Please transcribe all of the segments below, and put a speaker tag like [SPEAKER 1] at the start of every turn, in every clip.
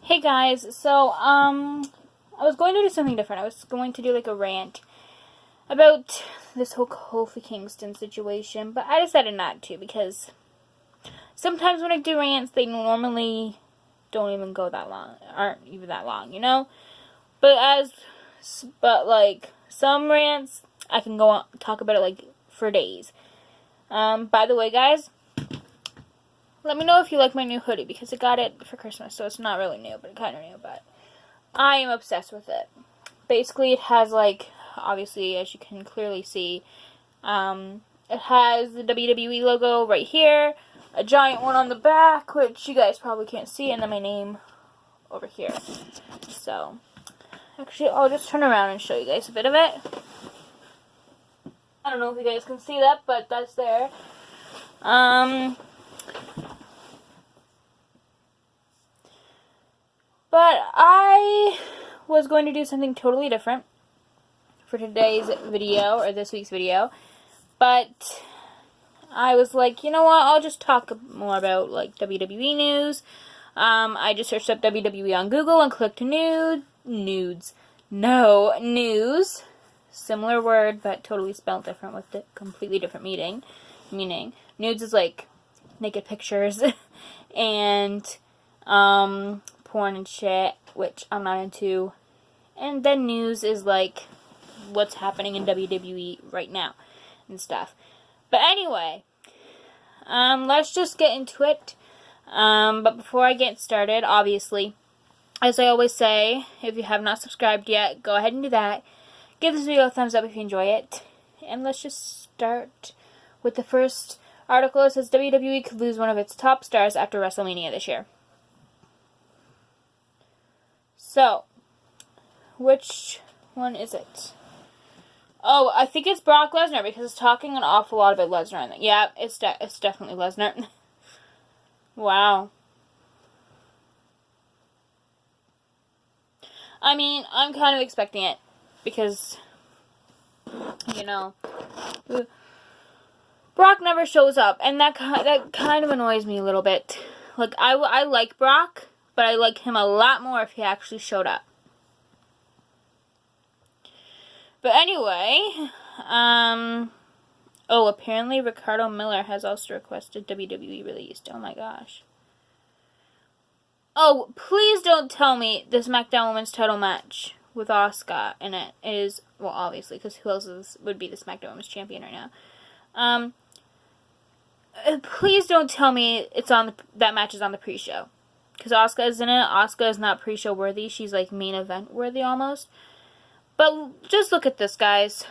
[SPEAKER 1] Hey guys, so, I was going to do something different. I was going to do, like, a rant about this whole Kofi Kingston situation, but I decided not to, because sometimes when I do rants, they normally don't even go that long, aren't even that long, you know? But, like, some rants, I can go on, talk about it, like, for days. By the way, guys, let me know if you like my new hoodie, because I got it for Christmas, so it's not really new, but kind of new, but I am obsessed with it. Basically, it has, like, obviously, as you can clearly see, it has the WWE logo right here, a giant one on the back, which you guys probably can't see, and then my name over here. So, actually, I'll just turn around and show you guys a bit of it. I don't know if you guys can see that, but that's there. But I was going to do something totally different for today's video, or this week's video. But I was like, you know what, I'll just talk more about, like, WWE news. I just searched up WWE on Google and clicked news. Similar word, but totally spelled different with a completely different meaning. Nudes is like naked pictures and porn and shit, which I'm not into. And then news is like what's happening in WWE right now and stuff. But anyway, let's just get into it. But before I get started, obviously, as I always say, if you have not subscribed yet, go ahead and do that. Give this video a thumbs up if you enjoy it. And let's just start with the first article. It says WWE could lose one of its top stars after WrestleMania this year. So, which one is it? Oh, I think it's Brock Lesnar, because it's talking an awful lot about Lesnar. Yeah, it's definitely Lesnar. Wow. I mean, I'm kind of expecting it, because, you know, Brock never shows up, and that kind of annoys me a little bit. Like, I like Brock, but I like him a lot more if he actually showed up. But anyway, oh, apparently Ricardo Miller has also requested WWE released. Oh my gosh. Oh, please don't tell me the SmackDown Women's title match with Asuka in it is, well, obviously, because who else would be the SmackDown Women's champion right now? Please don't tell me that match is on the pre-show. Because Asuka is in it. Asuka is not pre-show worthy. She's like main event worthy almost. But just look at this, guys.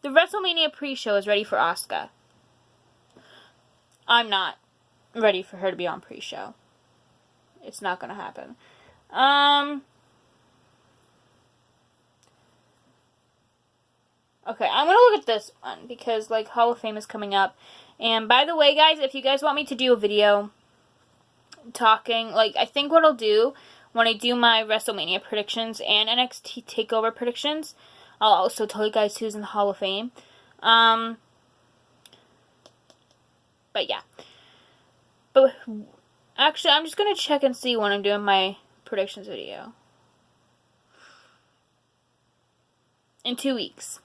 [SPEAKER 1] The WrestleMania pre-show is ready for Asuka. I'm not ready for her to be on pre-show. It's not going to happen. Okay, I'm going to look at this one because, like, Hall of Fame is coming up. And by the way, guys, if you guys want me to do a video talking, like, I think what I'll do when I do my WrestleMania predictions and NXT TakeOver predictions, I'll also tell you guys who's in the Hall of Fame. But yeah. But actually, I'm just going to check and see when I'm doing my predictions video. In 2 weeks.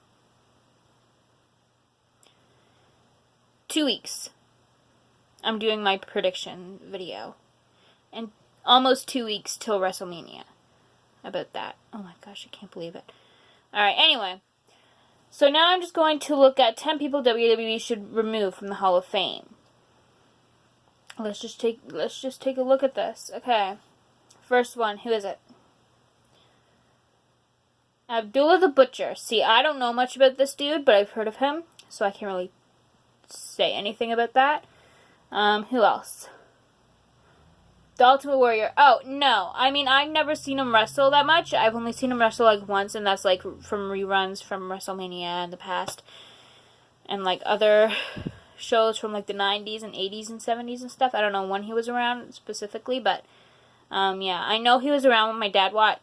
[SPEAKER 1] 2 weeks. I'm doing my prediction video. And almost 2 weeks till WrestleMania. About that. Oh my gosh, I can't believe it. Alright, anyway. So now I'm just going to look at 10 people WWE should remove from the Hall of Fame. Let's just take a look at this. Okay. First one, who is it? Abdullah the Butcher. See, I don't know much about this dude, but I've heard of him, so I can't really say anything about that. Who else? The Ultimate Warrior. Oh, no. I mean, I've never seen him wrestle that much. I've only seen him wrestle, like, once, and that's, like, from reruns from WrestleMania in the past. And, like, other shows from, like, the 90s and 80s and 70s and stuff. I don't know when he was around specifically, but, yeah. I know he was around when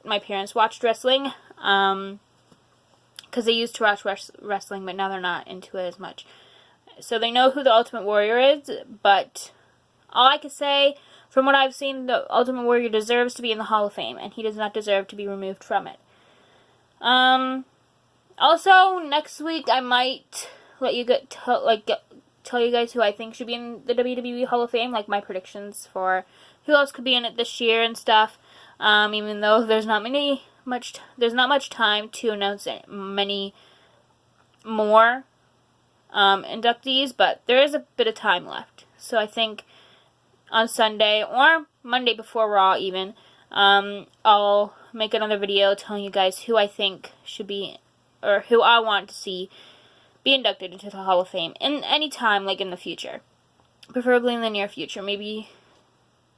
[SPEAKER 1] my parents watched wrestling, because they used to watch wrestling, but now they're not into it as much. So they know who the Ultimate Warrior is, but all I can say from what I've seen, the Ultimate Warrior deserves to be in the Hall of Fame, and he does not deserve to be removed from it. Also, next week I might let you tell you guys who I think should be in the WWE Hall of Fame, like my predictions for who else could be in it this year and stuff. Even though there's not much time to announce many more inductees, but there is a bit of time left. So I think on Sunday or Monday before Raw even, I'll make another video telling you guys who I think should be, or who I want to see be inducted into the Hall of Fame in any time, like in the future. Preferably in the near future. Maybe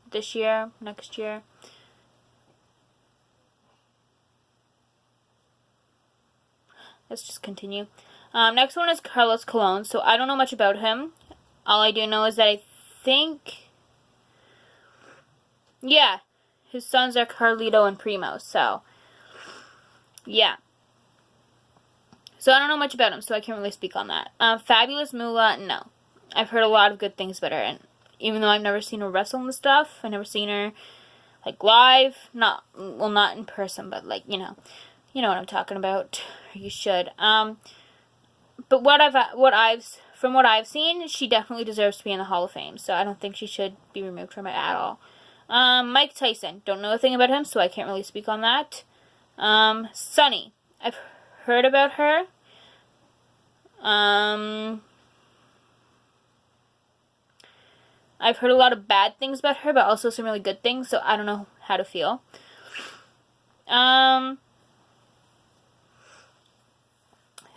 [SPEAKER 1] this year, next year. Let's just continue. Next one is Carlos Colon. So I don't know much about him. All I do know is that I think, yeah, his sons are Carlito and Primo. So, yeah. So I don't know much about him, so I can't really speak on that. Fabulous Moolah, no. I've heard a lot of good things about her, and even though I've never seen her wrestle and stuff, I've never seen her, like, live. Not in person, but, like, you know what I'm talking about. You should. But from what I've seen, she definitely deserves to be in the Hall of Fame, so I don't think she should be removed from it at all. Mike Tyson, don't know a thing about him, so I can't really speak on that. Sunny, I've heard about her. I've heard a lot of bad things about her, but also some really good things, so I don't know how to feel.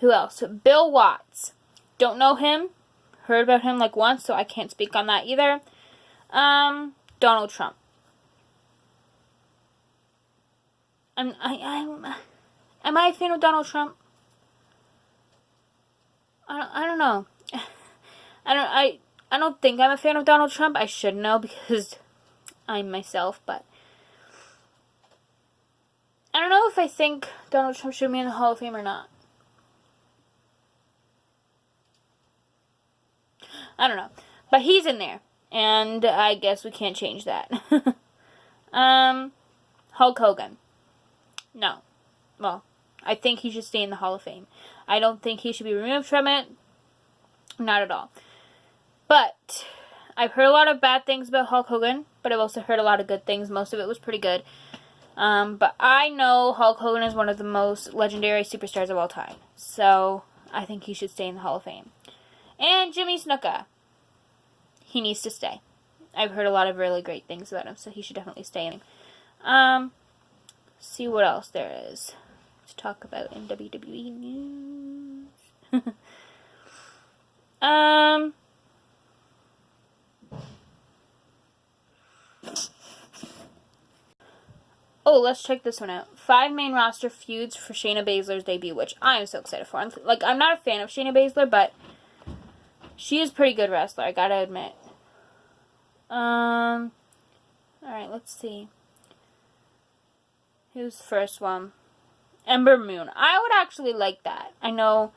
[SPEAKER 1] Who else? Bill Watts. Don't know him. Heard about him like once, so I can't speak on that either. Donald Trump. Am I a fan of Donald Trump? I don't know. I don't think I'm a fan of Donald Trump. I should know because I'm myself, but I don't know if I think Donald Trump should be in the Hall of Fame or not. I don't know. But he's in there, and I guess we can't change that. Hulk Hogan. No. Well, I think he should stay in the Hall of Fame. I don't think he should be removed from it. Not at all. But I've heard a lot of bad things about Hulk Hogan, but I've also heard a lot of good things. Most of it was pretty good. But I know Hulk Hogan is one of the most legendary superstars of all time. So I think he should stay in the Hall of Fame. And Jimmy Snuka. He needs to stay. I've heard a lot of really great things about him, so he should definitely stay in. See what else there is to talk about in WWE news. Oh, let's check this one out. 5 main roster feuds for Shayna Baszler's debut, which I am so excited for. I'm not a fan of Shayna Baszler, but she is a pretty good wrestler, I gotta admit. Alright, let's see. Who's the first one? Ember Moon. I would actually like that. I know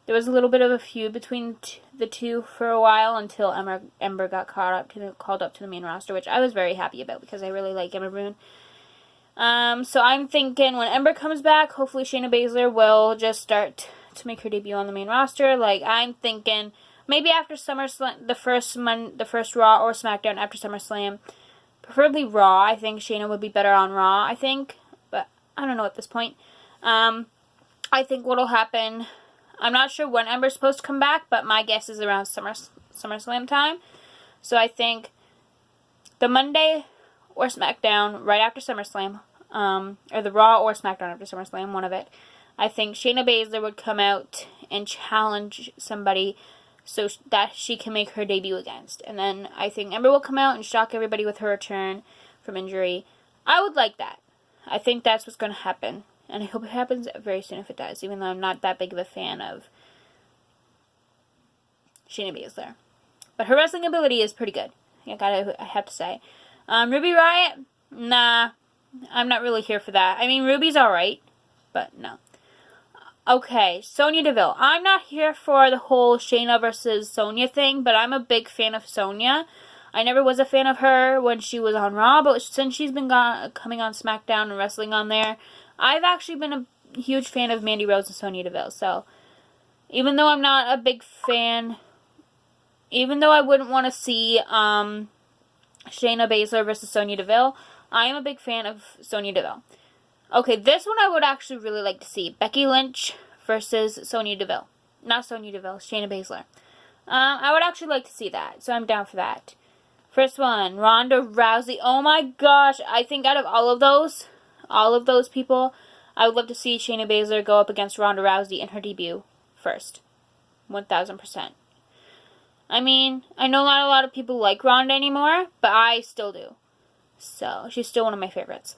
[SPEAKER 1] there was a little bit of a feud between the two for a while until Ember got called up to the main roster, which I was very happy about because I really like Ember Moon. So I'm thinking when Ember comes back, hopefully Shayna Baszler will just start to make her debut on the main roster. Like, I'm thinking maybe after SummerSlam, the first Raw or SmackDown after SummerSlam. Preferably Raw. I think Shayna would be better on Raw, I think. But I don't know at this point. I think what'll happen, I'm not sure when Ember's supposed to come back, but my guess is around SummerSlam time. So I think the Monday or SmackDown right after SummerSlam, or the Raw or SmackDown after SummerSlam, one of it, I think Shayna Baszler would come out and challenge somebody so that she can make her debut against. And then I think Ember will come out and shock everybody with her return from injury. I would like that. I think that's what's going to happen. And I hope it happens very soon if it does, even though I'm not that big of a fan of Shayna Baszler. But her wrestling ability is pretty good, I have to say. Ruby Riott? Nah, I'm not really here for that. I mean, Ruby's alright, but no. Okay, Sonya Deville. I'm not here for the whole Shayna versus Sonya thing, but I'm a big fan of Sonya. I never was a fan of her when she was on Raw, but since she's been coming on SmackDown and wrestling on there, I've actually been a huge fan of Mandy Rose and Sonya Deville. So, even though I'm not a big fan, even though I wouldn't want to see Shayna Baszler versus Sonya Deville, I am a big fan of Sonya Deville. Okay, this one I would actually really like to see. Becky Lynch versus Sonya Deville. Not Sonya Deville, Shayna Baszler. I would actually like to see that, so I'm down for that. First one, Ronda Rousey. Oh my gosh, I think out of all of those people, I would love to see Shayna Baszler go up against Ronda Rousey in her debut first. 1000%. I mean, I know not a lot of people like Ronda anymore, but I still do. So, she's still one of my favorites.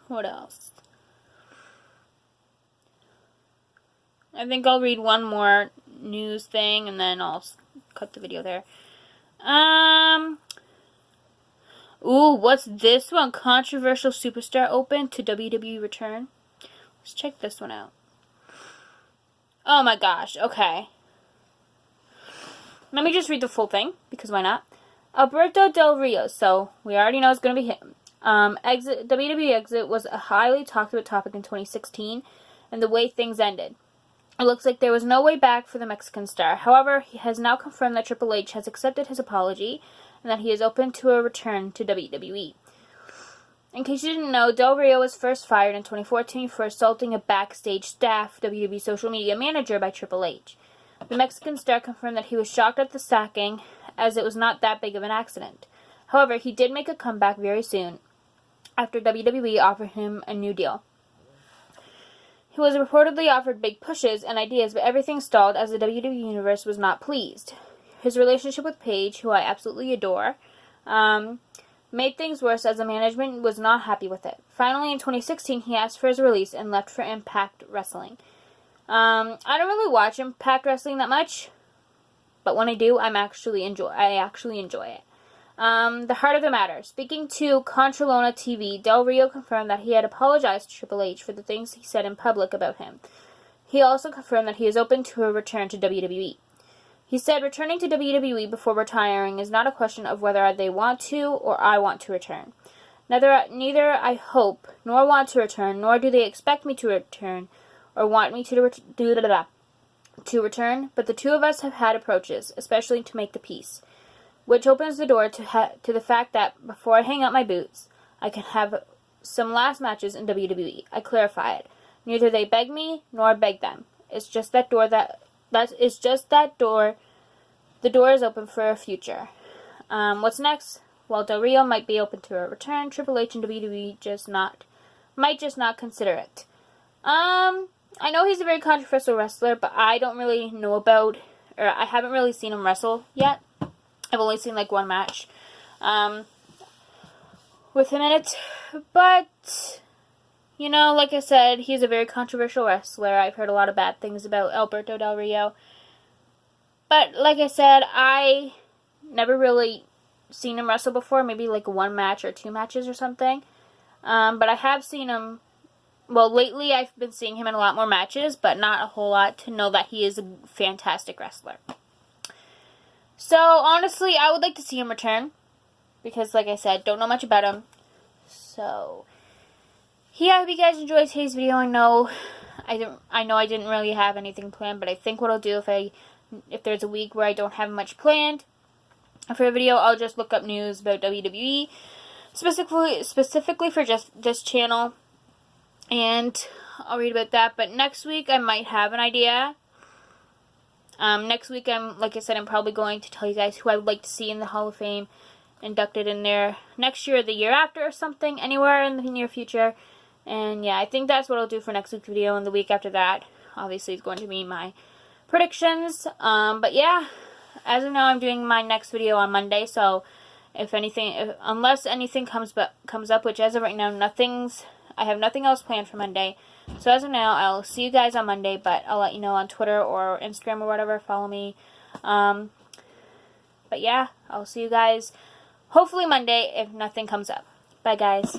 [SPEAKER 1] What else? I think I'll read one more news thing and then I'll cut the video there. Ooh, what's this one? Controversial superstar open to WWE return. Let's check this one out. Oh my gosh, okay. Let me just read the full thing, because why not? Alberto Del Rio, so we already know it's going to be him. WWE exit was a highly talked about topic in 2016, and the way things ended. It looks like there was no way back for the Mexican star. However, he has now confirmed that Triple H has accepted his apology, and that he is open to a return to WWE. In case you didn't know, Del Rio was first fired in 2014 for assaulting a backstage staff WWE social media manager by Triple H. The Mexican star confirmed that he was shocked at the sacking, as it was not that big of an accident. However, he did make a comeback very soon, after WWE offered him a new deal. He was reportedly offered big pushes and ideas, but everything stalled as the WWE Universe was not pleased. His relationship with Paige, who I absolutely adore, made things worse as the management was not happy with it. Finally, in 2016, he asked for his release and left for Impact Wrestling. I don't really watch Impact Wrestling that much, but when I do, I actually enjoy it. The heart of the matter. Speaking to Contralona TV, Del Rio confirmed that he had apologized to Triple H for the things he said in public about him. He also confirmed that he is open to a return to WWE. He said, returning to WWE before retiring is not a question of whether they want to or I want to return. Neither I hope nor want to return, nor do they expect me to return or want me to return, but the two of us have had approaches, especially to make the peace, which opens the door to the fact that before I hang up my boots, I can have some last matches in WWE. I clarify it. Neither they beg me nor beg them. It's just that door the door is open for a future. What's next? Well, Del Rio might be open to a return. Triple H and WWE might just not consider it. I know he's a very controversial wrestler, but I don't really know I haven't really seen him wrestle yet. I've only seen like one match with him in it. But, you know, like I said, he's a very controversial wrestler. I've heard a lot of bad things about Alberto Del Rio. But, like I said, I never really seen him wrestle before. Maybe like one match or two matches or something. But I have seen him. Well, lately I've been seeing him in a lot more matches, but not a whole lot to know that he is a fantastic wrestler. So, honestly, I would like to see him return. Because, like I said, don't know much about him. So, yeah, I hope you guys enjoyed today's video. I know I didn't really have anything planned, but I think what I'll do if there's a week where I don't have much planned for a video, I'll just look up news about WWE, specifically for just this channel, and I'll read about that. But next week, I might have an idea. Next week, like I said, I'm probably going to tell you guys who I would like to see in the Hall of Fame inducted in there next year or the year after or something, anywhere in the near future. And yeah, I think that's what I'll do for next week's video, and the week after that, obviously, is going to be my predictions. But yeah, as of now, I'm doing my next video on Monday, so unless anything comes up, which as of right now, I have nothing else planned for Monday. So as of now, I'll see you guys on Monday, but I'll let you know on Twitter or Instagram or whatever. Follow me. But yeah, I'll see you guys hopefully Monday if nothing comes up. Bye, guys.